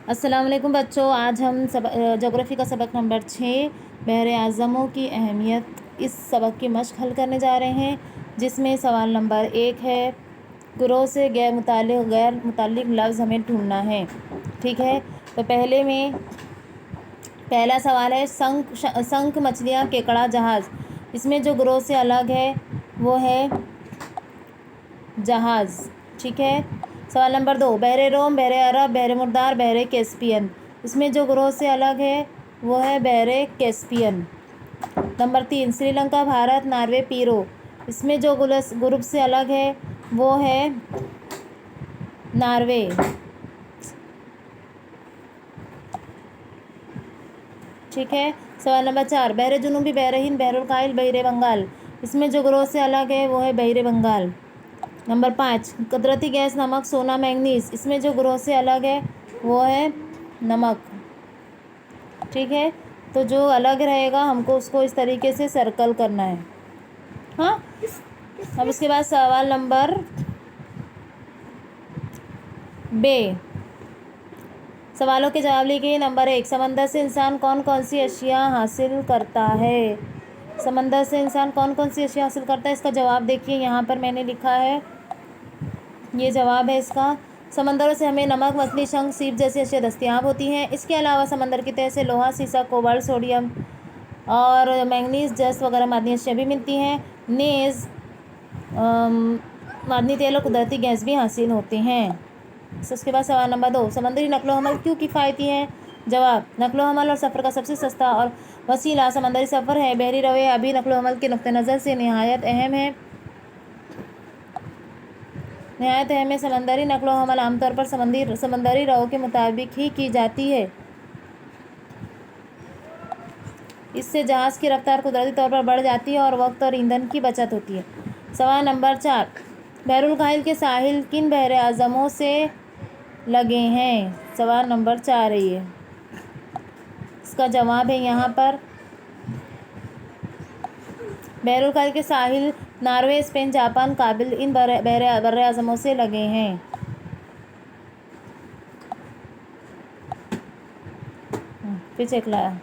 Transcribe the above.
अस्सलाम वालेकुम बच्चों, आज हम जोग्राफ़ी का सबक नंबर 6 बहरे आज़मों की अहमियत इस सबक की मश्क हल करने जा रहे हैं, जिसमें सवाल नंबर 1 है ग्रोह से गैर मुताल्लिक लफ्ज़ हमें ढूंढना है। ठीक है, तो पहला सवाल है शंख मछलियाँ केकड़ा जहाज़। इसमें जो ग्रोह से अलग है वो है जहाज़। ठीक है, सवाल नंबर 2 बहरे रोम, बहरे अरब, बहरे मुर्दार, बहरे कैस्पियन। इसमें जो ग्रोह से अलग है वो है बहरे Caspian. Number 3 Sri Lanka, Bharat, Norway, Peru. इसमें जो ग्रुप से अलग है वो है नॉर्वे। ठीक है, सवाल नंबर 4 बहरे जुनूबी, बहरे हिंद, बहरुल काहिल, बहरे बंगाल। इसमें जो ग्रोह से अलग है वो है बहरे बंगाल। नंबर 5 कुदरती गैस नमक, सोना, मैंगनीज। इसमें जो ग्रोह से अलग है वो है नमक। ठीक है, तो जो अलग रहेगा हमको उसको इस तरीके से सर्कल करना है। हाँ, अब इसके बाद सवाल नंबर बे, सवालों के जवाब लिखिए। नंबर 1 समंदर से इंसान कौन कौन सी अशिया हासिल करता है। समंदर से इंसान कौन कौन सी अशिया हासिल करता है, इसका जवाब देखिए। यहाँ पर मैंने लिखा है, ये जवाब है इसका। समंदरों से हमें नमक, मछली, शंख, सीप जैसी अशिया दस्तयाब होती हैं। इसके अलावा समंदर की तह से लोहा, सीसा, कोबाल्ट, सोडियम और मैंगनीज, जस्त वगैरह मादनी अशिया भी मिलती हैं। नेज़, मादनी तेल और कुदरती गैस भी हासिल होते हैं। उसके बाद सवाल नंबर 2 समंदरी नकलो हमल क्यों किफ़ायती है। जवाब, नकलो हमल और सफ़र का सबसे सस्ता और वसीला समंदरी सफ़र है। बहरी रवैया अभी नकलो हमल के नुक्ते नज़र से नहायत अहम है। समंदरी नकलो हमल आमतौर पर समंदरी राहों के मुताबिक ही की जाती है। इससे जहाज़ की रफ्तार कुदरती तौर पर बढ़ जाती है और वक्त और ईंधन की बचत होती है। सवाल नंबर 4 बहरुल काहिल के साहिल किन बहरे आज़मों से लगे हैं। सवाल नंबर 4 है ये, इसका जवाब है यहाँ पर बहरुल काहिल के साहिल नॉर्वे, स्पेन, जापान, काबिल इन बहरे आज़मों से लगे हैं। फिर चेक लाया।